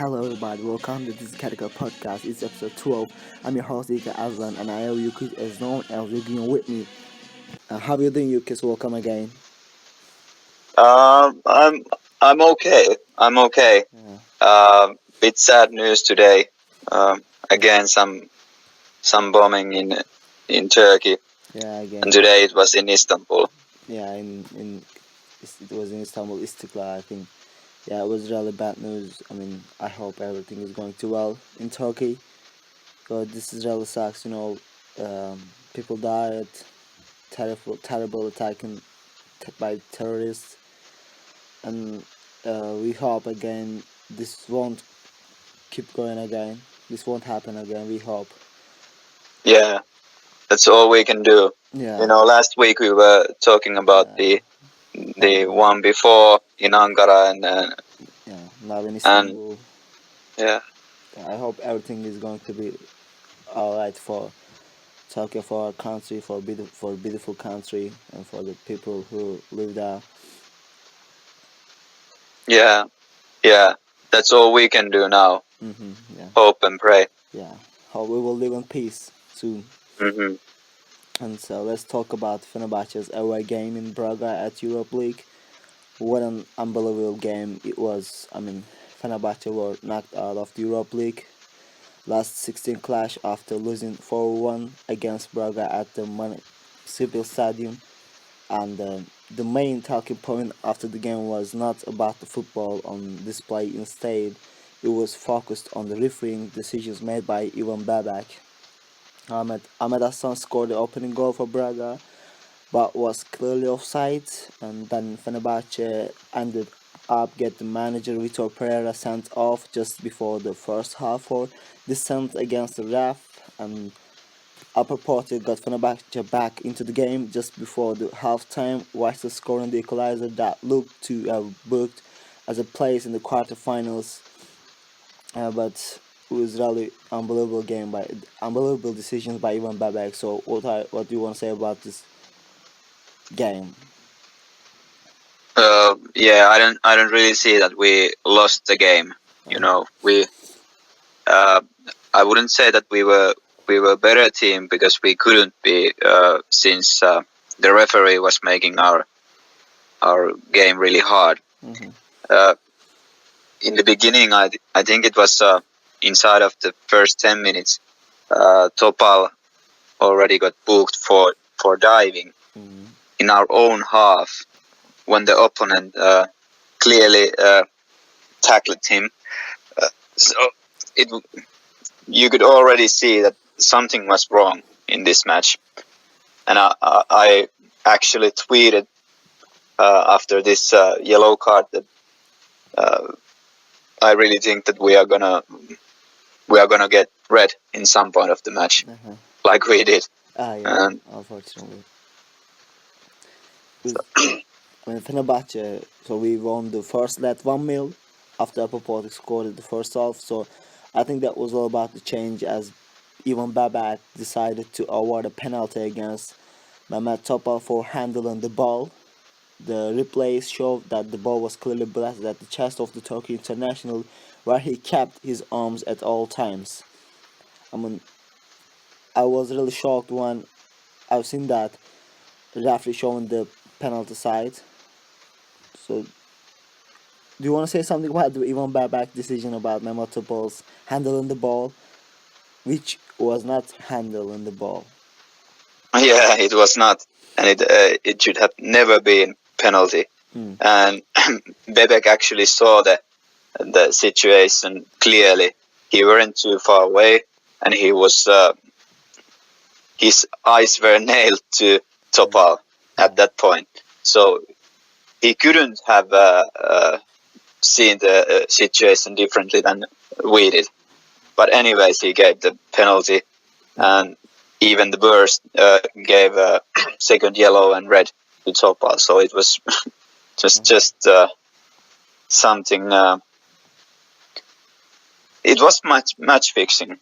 Hello everybody, welcome to this Kadikoy podcast. It's episode 12. I'm your host Ilkay Aslan and I have Jukkis as known as Jukkis with me. How are you doing, Jukkis? Welcome again. Um, I'm I'm okay. I'm okay. Yeah, Bit sad news today. Again, some bombing in Turkey, yeah, and again. today it was in Istanbul. Yeah, it was in Istanbul, Istiklal, I think. Yeah, it was really bad news. I mean, I hope everything is going too well in Turkey. But this is really sucks, people died, terrible attack by terrorists, and we hope again this won't keep going again. This won't happen again. We hope. Yeah, that's all we can do. Yeah, Last week we were talking about yeah, the horrible. one before in Ankara, Yeah, now in and Istanbul. yeah, I hope everything is going to be all right for Turkey, for our country, for beautiful country, and for the people who live there. yeah, yeah. That's all we can do now. Yeah, Hope and pray. yeah. Hope we will live in peace soon. hmm And so let's talk about Fenerbahce's away game in Braga at Europe League. What an unbelievable game it was. I mean, Fenerbahce were knocked out of the Europe League last 16 clash after losing 4-1 against Braga at the Municipal Stadium. And the main talking point after the game was not about the football on display. Instead, it was focused on the refereeing decisions made by Ivan Babak. Ahmed Hassan scored the opening goal for Braga, but was clearly offside, and then Fenerbahce ended up getting manager Vitor Pereira sent off just before the first half for dissent against the ref, and Upper Porto got Fenerbahce back into the game just before the halftime, whilst scoring the equalizer that looked to have booked as a place in the quarterfinals. But it was really unbelievable decisions by Ivan Babak. So what do you want to say about this game? Yeah, I don't really see that we lost the game. We uh, I wouldn't say that we were a better team because we couldn't be since the referee was making our game really hard. Mm-hmm. Uh, in the beginning, I think it was inside of the first 10 minutes, Topal already got booked for diving Mm-hmm. in our own half when the opponent clearly tackled him. So it you could already see that something was wrong in this match. And I actually tweeted after this yellow card that I really think that we are gonna get red in some point of the match, Uh-huh. like we did. Yeah, And unfortunately. With, I mean, Fenerbahce, so we won the first leg 1-0 after Upper Porto scored the first half. So I think that was all about the change as Ivan Babak decided to award a penalty against Mehmet Topal for handling the ball. The replays showed that the ball was clearly blasted at the chest of the Turkey international, where he kept his arms at all times. I mean, I was really shocked when I've seen that referee showing the penalty side. So, do you want to say something about the Ivan Babak decision about Mehmet Topal's handling the ball, which was not handling the ball? yeah, it was not, and it should have never been penalty. Mm. And Bebek actually saw the situation clearly. He weren't too far away, and his eyes were nailed to Topal at that point. So he couldn't have seen the situation differently than we did. But anyways, he gave the penalty, and even the burst gave second yellow and red to Topal. So it was just something. It was match fixing.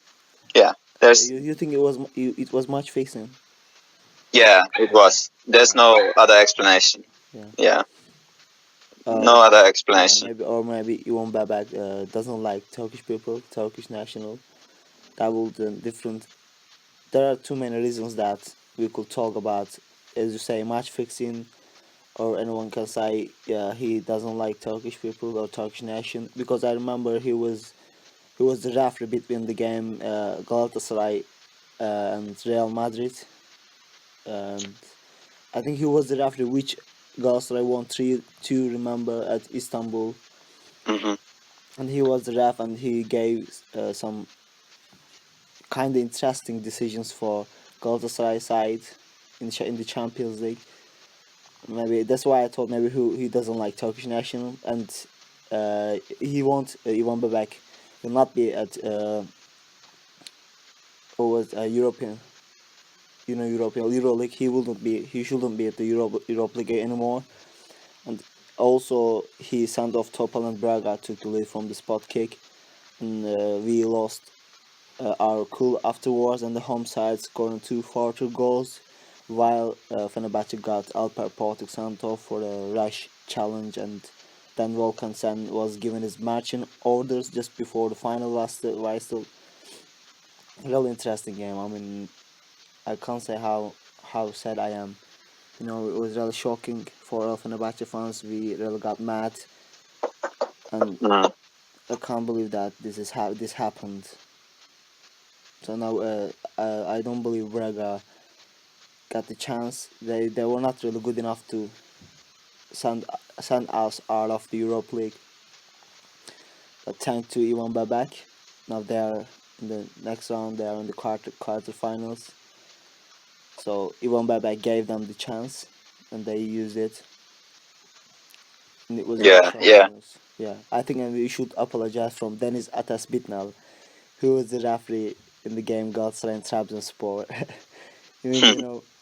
Yeah, there's You think it was match fixing? yeah, it was. There's no other explanation. Yeah. Yeah. No other Yeah, explanation. maybe Ivan Babak doesn't like Turkish people, Turkish national. That would different. There are too many reasons that we could talk about. As you say, match fixing, or anyone can say he doesn't like Turkish people or Turkish nation. Because I remember he was the referee between the game Galatasaray and Real Madrid, and I think he was the referee which Galatasaray won 3-2. Remember at Istanbul, Hmm. and he was the ref, and he gave some kind of interesting decisions for Galatasaray side in the Champions League. Maybe that's why I thought maybe he doesn't like Turkish national, and he won't be back. He'll not be at or was European, European Euro League. He shouldn't be at the Europe League anymore. And also he sent off Topal and Braga, took the lead from the spot kick, and we lost our cool afterwards, and the home side scoring 2 goals, while Fenerbahce got Alper Portik sent off for a rush challenge, and then Volkan Sen was given his marching orders just before the final. Was still really interesting game. I mean, I can't say how sad I am. It was really shocking for all Fenerbahce fans. We really got mad, and Mm. I can't believe that this is how this happened. So now I don't believe Braga got the chance. They were not really good enough to send send us out of the Europe League. But thanks to Ivan Babak, now they are in the next round. They are in the quarterfinals. So Ivan Babak gave them the chance, and they used it. And it was really Yeah, shocking yeah. news. Yeah, I think we should apologize from Deniz Atas Bitnal, who was the referee in the game Galatasaray and Trabzonspor.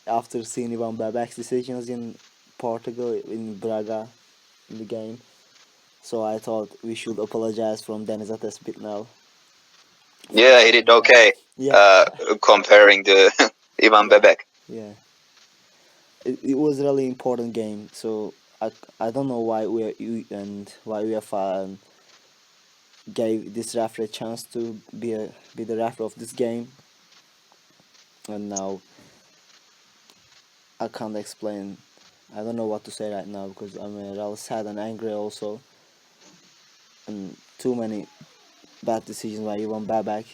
After seeing Ivan Babak's decisions in Portugal, in Braga, in the game. So I thought we should apologize from Deniz Atas Bitnal for Yeah, he did saying that. okay. Yeah, Comparing to Ivan yeah, Bebek. yeah. It was a really important game. So I don't know why why UEFA gave this referee a chance to be the referee of this game, and now I can't explain. I don't know what to say right now because I'm really sad and angry also, and too many bad decisions by Ivan Babak.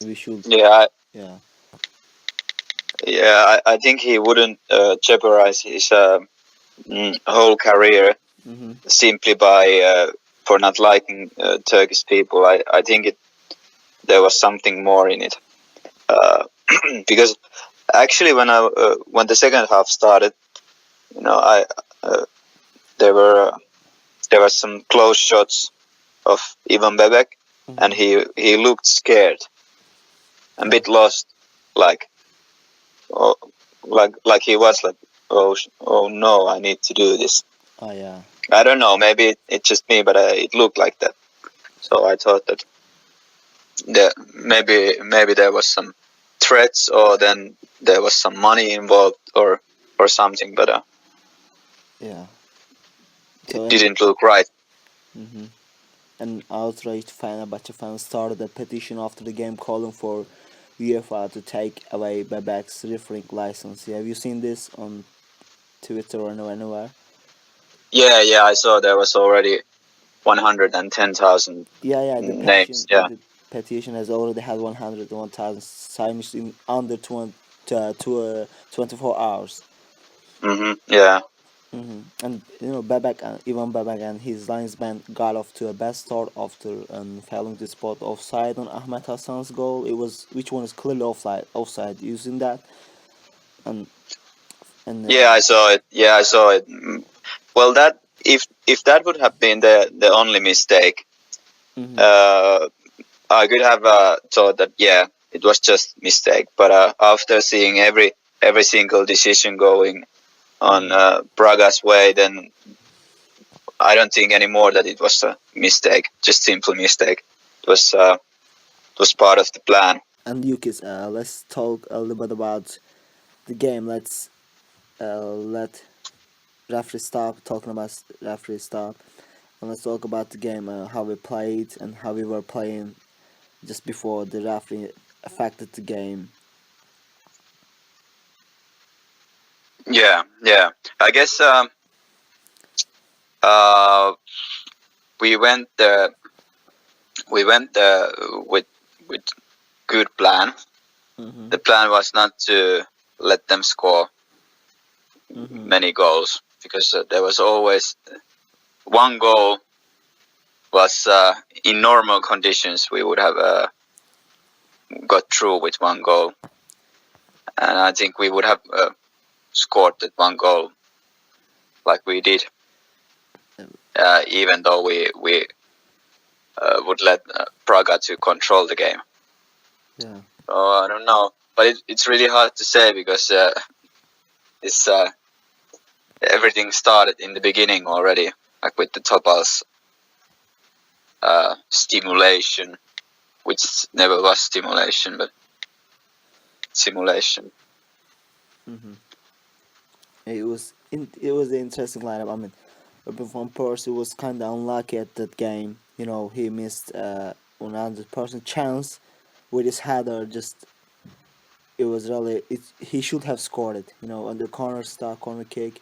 We should, Yeah, yeah. I think he wouldn't jeopardize his whole career Mm-hmm. simply by for not liking Turkish people. I think there was something more in it. Because actually, when the second half started, I there were there were some close shots of Ivan Bebek, and Mm-hmm. he looked scared, a Yeah. bit lost, like oh, like he was like, oh no, I need to do this. Oh yeah. I don't know, maybe it's just me, but it looked like that. So I thought that maybe there was some threats, or then there was some money involved, or something, but Yeah. it So didn't look right. mm-hmm. An outraged Fenerbahce fans started a petition after the game calling for UEFA to take away Babak's refereeing license. Have you seen this on Twitter or anywhere? Yeah, I saw there was already 110,000 Yeah. names. Yeah. The petition has already had 101,000 signs in under 24 hours. Yeah. And Babak and Ivan Babak and his linesman got off to a bad start after failing to spot offside on Ahmed Hassan's goal. It was which one is clearly offside using that and and Yeah, I saw it. Yeah, I saw it. Well, that if that would have been the only mistake, mhm. uh, I could have thought that it was just mistake. But after seeing every single decision going on Braga's way, then I don't think anymore that it was a mistake, just simple mistake. It was part of the plan. And Jukkis, let's talk a little bit about the game. Let referee stop. Talking about referee stop, and let's talk about the game, how we played and how we were playing just before the referee affected the game. Yeah, yeah. I guess uh, we went there. We went there with good plan. Mm-hmm. The plan was not to let them score many goals, because there was always one goal. Was in normal conditions we would have got through with one goal, and I think we would have scored that one goal like we did, even though we would let Braga to control the game. Yeah. Oh, I don't know, but it's really hard to say, because it's everything started in the beginning already, like with the Topal's stimulation, which never was stimulation, but simulation. Mm-hmm. It was an interesting lineup. I mean, Van Persie was kind of unlucky at that game. You know, he missed 100% chance with his header. Just it was really he should have scored it. You know, on the corner kick,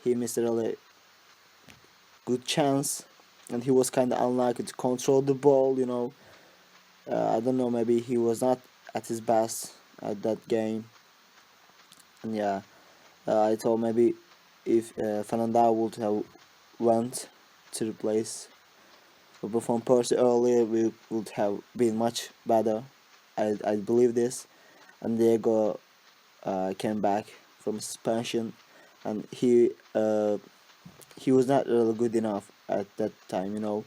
he missed a really good chance, and he was kind of unlucky to control the ball. You know, I don't know. Maybe he was not at his best at that game, and yeah, I thought maybe if Fernandao would have went to replace Van Persie earlier, we would have been much better. I believe this, and Diego came back from suspension, and he was not really good enough at that time. You know,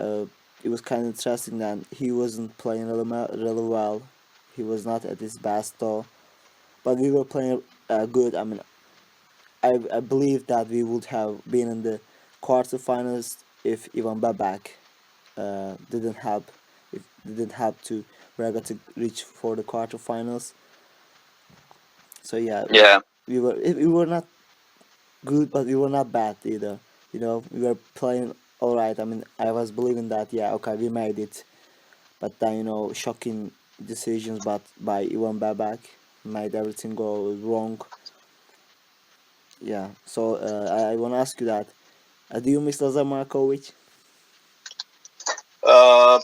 uh, it was kind of interesting that he wasn't playing really well. He was not at his best though, but we were playing good. I mean, I believe that we would have been in the quarterfinals if Ivan Babak didn't help. If didn't help to Braga to reach for the quarterfinals. So yeah, Yeah, we were not good, but we were not bad either. You know, we were playing all right. I mean, I was believing that yeah, okay, we made it. But then shocking decisions, but by Ivan Babak made everything go wrong. Yeah. So I want to ask you that. Do you miss Lazar Markovic? uh,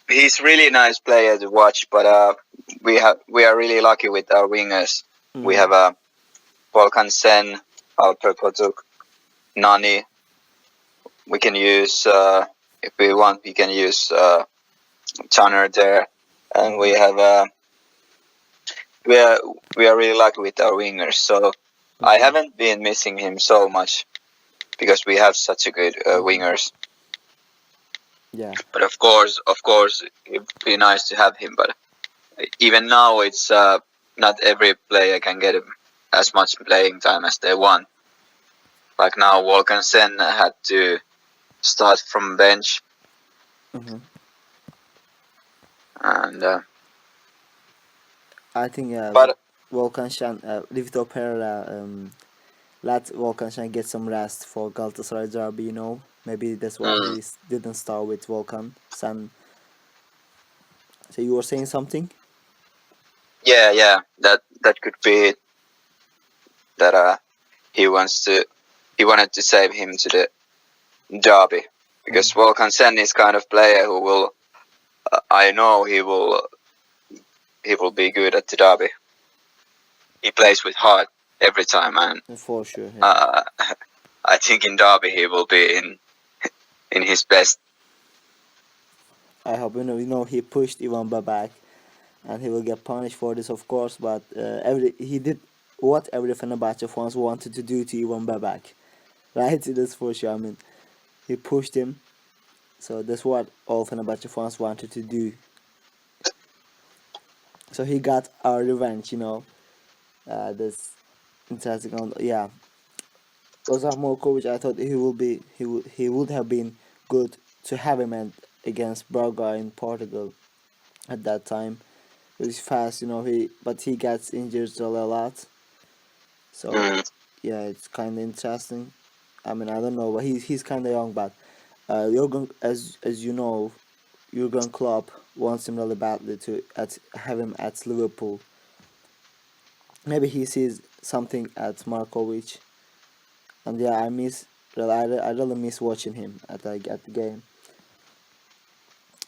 he's really nice player to watch, but we are really lucky with our wingers. We Mm-hmm. have Volkan Sen, Alper Potuk, Nani. We can use if we want. We can use Tanner there, and we have we are we are really lucky with our wingers. So I Mm-hmm. haven't been missing him so much, because we have such a good Mm-hmm. wingers. Yeah. But of course, it'd be nice to have him. But even now, it's not every player can get as much playing time as they want. Like now, Volkan Sen had to start from bench, Mm-hmm. and I think but Volkan Şen, Livito Pereira, let Volkan Şen get some rest for Galatasaray derby. Maybe that's why mm, he didn't start with Volkan Şen. So you were saying something? yeah, that could be it. That he wanted to save him to the derby, because Mm. Volkan Sen is kind of player who will. I know he will be good at the derby. He plays with heart every time, and For sure, yeah. uh, I think in derby he will be in his best. I hope he pushed Ivan Babak, and he will get punished for this, of course. But he did what every Fenerbahce fans wanted to do to Ivan Babak, right? That's for sure. I mean, he pushed him, so that's what all Fenerbahce fans wanted to do. So he got our revenge, That's interesting. Yeah, Ozan Morkovic, I thought he would have been good to have him against Braga in Portugal at that time. He was fast, but he gets injured a lot. So Mm. yeah, it's kind of interesting. I mean, I don't know, but he's kind of young, but Jurgen, as you know, Jurgen Klopp wants him really badly to have him at Liverpool. Maybe he sees something at Markovic, and yeah, I really miss watching him at the game,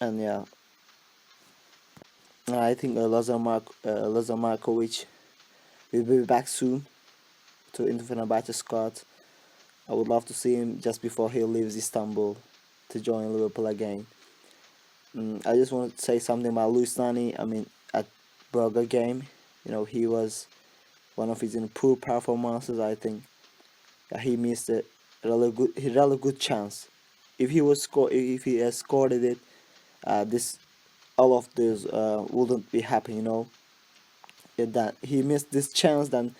and yeah, I think Lazar Markovic will be back soon to into Fenerbahce squad. I would love to see him just before he leaves Istanbul to join Liverpool again. I just want to say something about Luis Nani. I mean, at Braga game, he was one of his poor performances. I think he missed a really good chance. If he has scored it, this all of this wouldn't be happening. That he missed this chance, then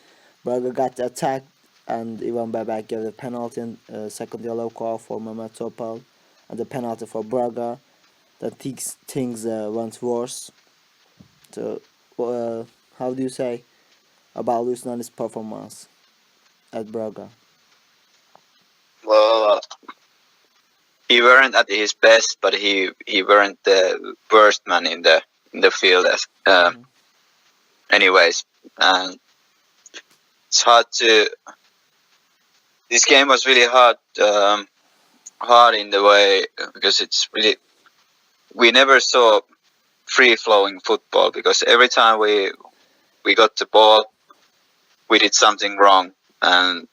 Braga got attacked, and Ivan Bebek gave the penalty and second yellow card for Mehmet Topal, and the penalty for Braga. That things went worse. So, how do you say about Luis Nani's performance at Braga? Well, he weren't at his best, but he weren't the worst man in the field. Anyways, and it's hard to. This game was really hard in the way because it's really we never saw free flowing football because every time we got the ball, we did something wrong and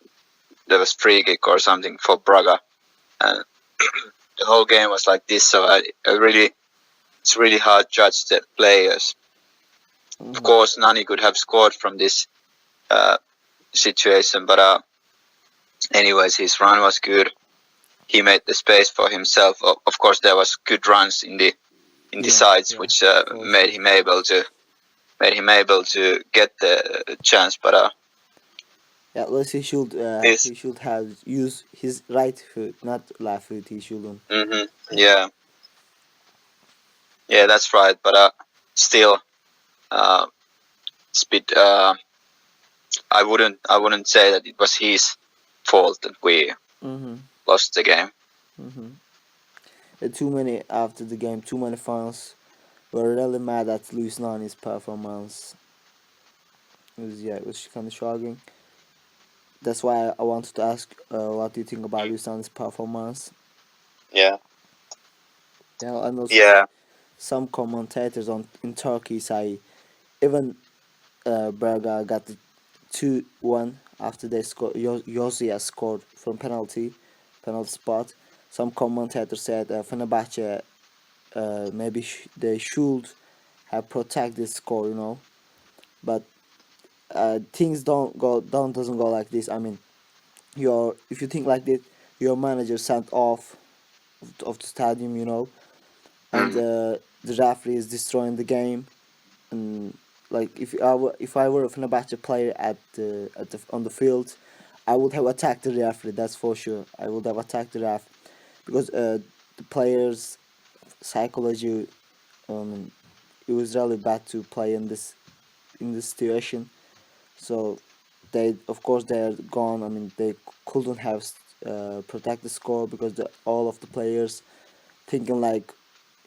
there was free kick or something for Braga, and the whole game was like this. So it's really hard to judge the players. Of course, Nani could have scored from this situation, but anyways, his run was good. He made the space for himself. Of course, there was good runs in the sides, which made him able to get the chance. But yeah, at least he should have used his right foot, not left foot. He shouldn't. Yeah, that's right. But still, it's a bit. I wouldn't say that it was his fault that we lost the game. Too many after the game. Too many fans were really mad at Luis Nani's performance. It was kind of shocking. That's why I wanted to ask, what do you think about Luis Nani's performance? Yeah. Yeah, and also some commentators in Turkey say even Braga got the 2-1 after they scored. Josia scored from penalty spot. Some commentators said Fenerbahce maybe they should have protected this score, but things doesn't go like this. I mean, if you think like this, your manager sent off of the stadium, and the referee is destroying the game, and like if I were a Fenerbahce player on the field, I would have attacked the referee. That's for sure. I would have attacked the ref because the players' psychology, it was really bad to play in this situation. So of course they're gone. I mean, they couldn't have protect the score because all of the players thinking like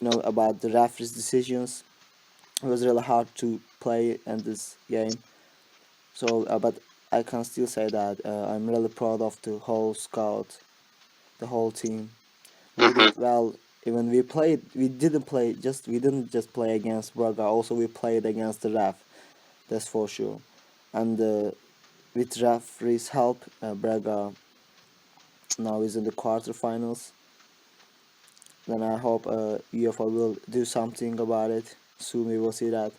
about the referee's decisions. It was really hard to play in this game. So, but I can still say that I'm really proud of the whole squad, the whole team. We did well. Even we didn't just play against Braga. Also, we played against the ref. That's for sure. And with referee's help, Braga now is in the quarterfinals. Then I hope UEFA will do something about it. Soon we will see that.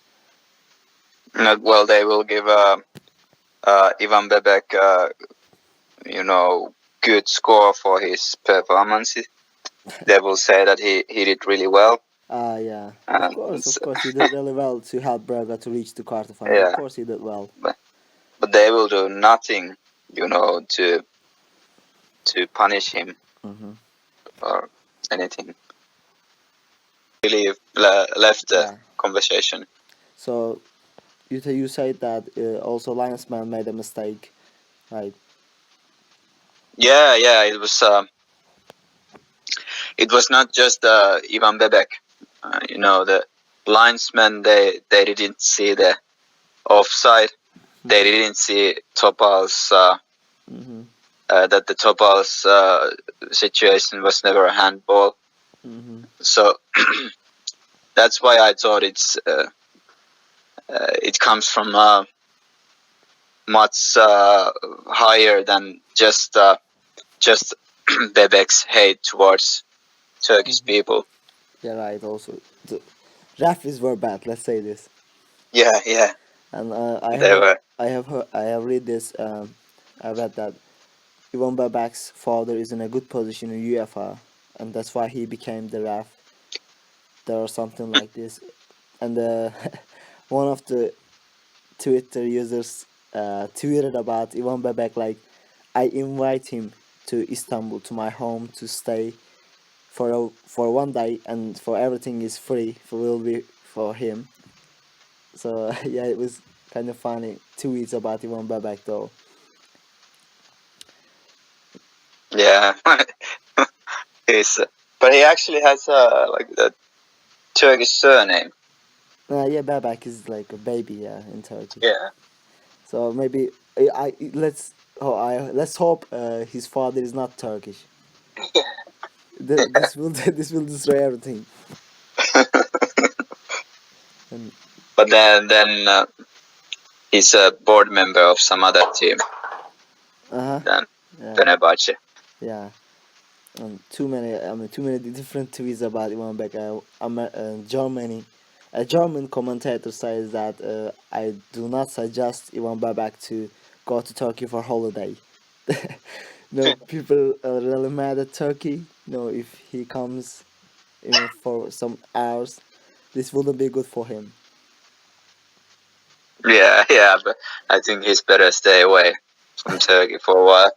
Well, they will give Ivan Bebek, good score for his performances. They will say that he did really well. Yeah. Of course, he did really well to help Braga to reach the quarterfinals. Yeah. Of course, he did well. But they will do nothing, to punish him or anything. Really left the conversation. So, you say that also Linesman made a mistake, right? Yeah. It was not just Ivan Bebek. The linesmen, they didn't see the offside. They didn't see Topal's Mm-hmm. that the Topal's situation was never a handball. Mm-hmm. So that's why I thought it comes from much higher than just Bebek's hate towards Turkish people. Yeah, right. Also, the referees were bad. Let's say this. Yeah. And They were. I have read this. I read that Ivan Babak's father is in a good position in UEFA, and that's why he became the ref. There or something like this. And one of the Twitter users tweeted about Ivan Bebek like, I invite him to Istanbul, to my home, to stay for 1 day, and for everything is free. Will be for him. So yeah, it was kind of funny tweets about Ivan Bebek though. Yeah. He's, but he actually has like a Turkish surname. Yeah, Bebek is like a baby, yeah, in Turkish. Yeah. So maybe let's hope his father is not Turkish. This will this will destroy everything. And But then he's a board member of some other team than yeah, Fenerbahce. yeah. And too many different tweets about Ivan Bebek. Germany, a German commentator says that I do not suggest Ivan Bebek to go to Turkey for holiday. People are really mad at Turkey. If he comes, for some hours, this wouldn't be good for him. Yeah, but I think he's better stay away from Turkey for a while.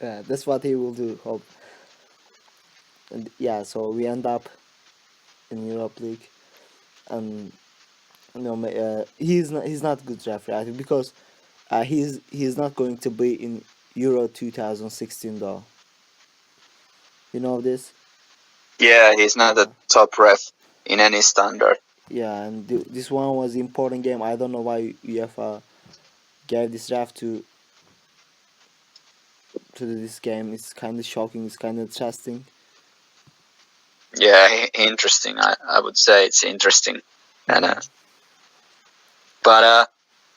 Yeah, that's what he will do. Hope. And yeah, so we end up in Europe League, and he's not good referee, I think, because he's not going to be in Euro 2016 though. You know this? Yeah, he's not a top ref in any standard. Yeah, and this one was the important game. I don't know why UEFA gave this ref to this game. It's kind of shocking. It's kind of interesting. Yeah, interesting. I would say it's interesting, and Mm-hmm. but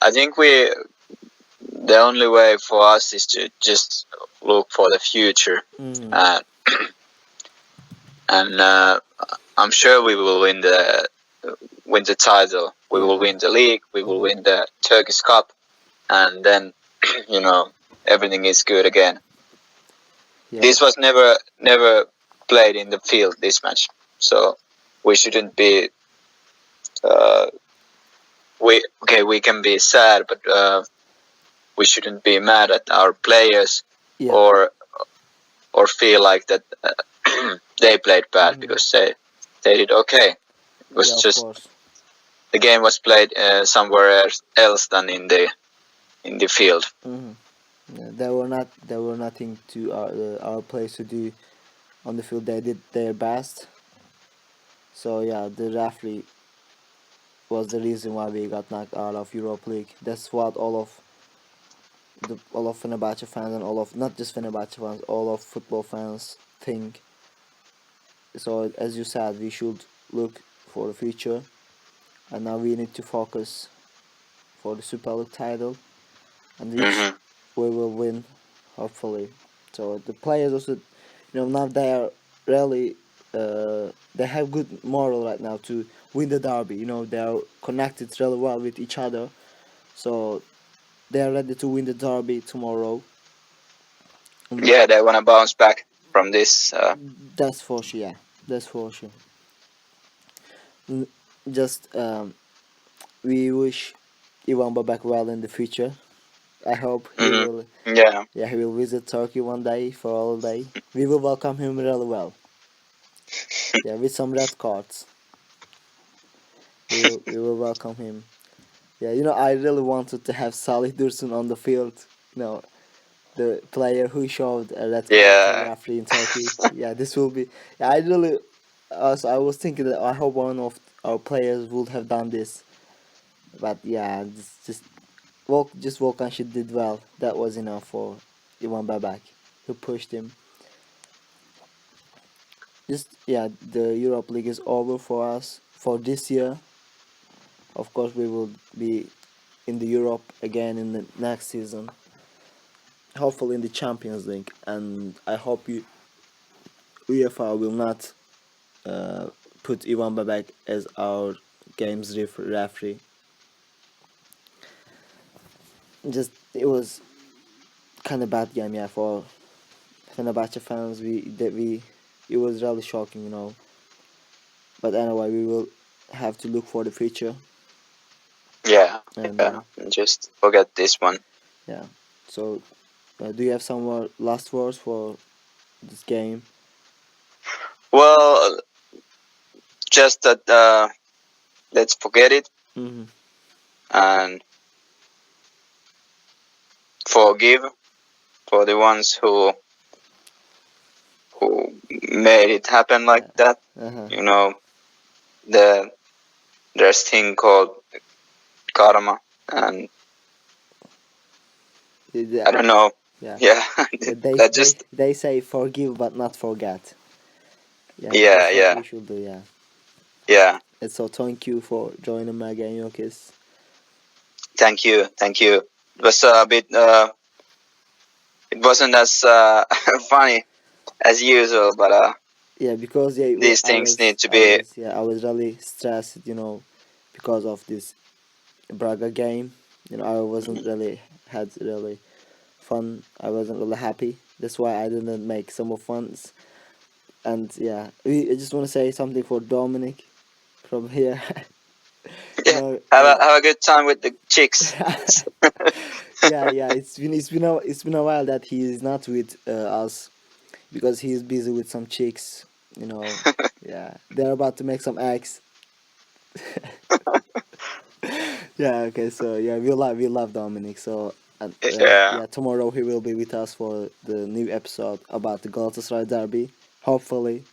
I think the only way for us is to just look for the future, Mm-hmm. uh, and I'm sure we will win the title. We will win the league. We will win the Turkish Cup, and then everything is good again. Yeah. This was never played in the field, this match, so we shouldn't be. We can be sad, but we shouldn't be mad at our players Yeah. or feel like that they played bad because they did okay. It was Yeah, of just course. the game was played somewhere else than in the field. Mm-hmm. Yeah, there were nothing to our players to do on the field. They did their best. So yeah, the referee was the reason why we got knocked out of Europe League. That's what all of Fenerbahce fans and all of not just Fenerbahce fans, all of football fans think. So as you said, we should look for the future, and now we need to focus for the Super League title, and which Mm-hmm. we will win, hopefully. So the players also, now they are really, they have good moral right now to win the derby. They are connected really well with each other, so they are ready to win the derby tomorrow. Yeah, they want to bounce back from this. That's for sure. Yeah, that's for sure. Just we wish Ivan Babak well in the future. I hope he Mm-hmm. will. Yeah, Yeah, he will visit Turkey one day for all day. We will welcome him really well. Yeah, with some red cards. We will welcome him. Yeah, I really wanted to have Salih Dursun on the field. You know, the player who showed a red card to Yeah. referee in Turkey. Yeah, this will be. Yeah, I really. I was thinking that I hope one of our players would have done this, but yeah, just Volkan did well. That was enough for Ivan Babak, who pushed him. Just yeah, the Europe League is over for us for this year. Of course, we will be in the Europe again in the next season. Hopefully in the Champions League, and I hope UEFA will not put Ivan Babak as our games referee. Just it was kind of bad game, yeah, for Fenerbahce fans. We it was really shocking, you know. But anyway, we will have to look for the future. Yeah. And Yeah. Just forget this one. yeah. So, do you have some more last words for this game? Well, just that let's forget it Mm-hmm. and forgive for the ones who made it happen like that. Uh-huh. You know, there's thing called karma, and I don't know. Yeah. Yeah, They say forgive but not forget. Yeah. Yeah, That's what yeah. we should do. Yeah. Yeah. And so thank you for joining me again, Jukkis. Thank you. It was a bit. It wasn't as funny as usual, but Yeah, because these things need to be. I was really stressed, you know, because of this Braga game. You know, I wasn't really had really fun. I wasn't really happy. That's why I didn't make some of funs. And yeah, I just want to say something for Dominic from here. You Yeah, know, have a good time with the chicks. yeah. It's been a while that he is not with us because he's busy with some chicks. You know, yeah, they're about to make some eggs. Yeah. Okay. So yeah, we love Dominic. So and Yeah. tomorrow he will be with us for the new episode about the Galatasaray derby. Hopefully,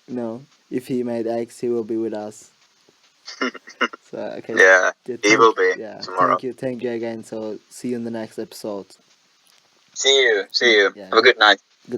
you know, if he made eggs, he will be with us. So okay. Yeah, he will be tomorrow. Thank you again. So see you in the next episode. See you. Yeah. Have a good night.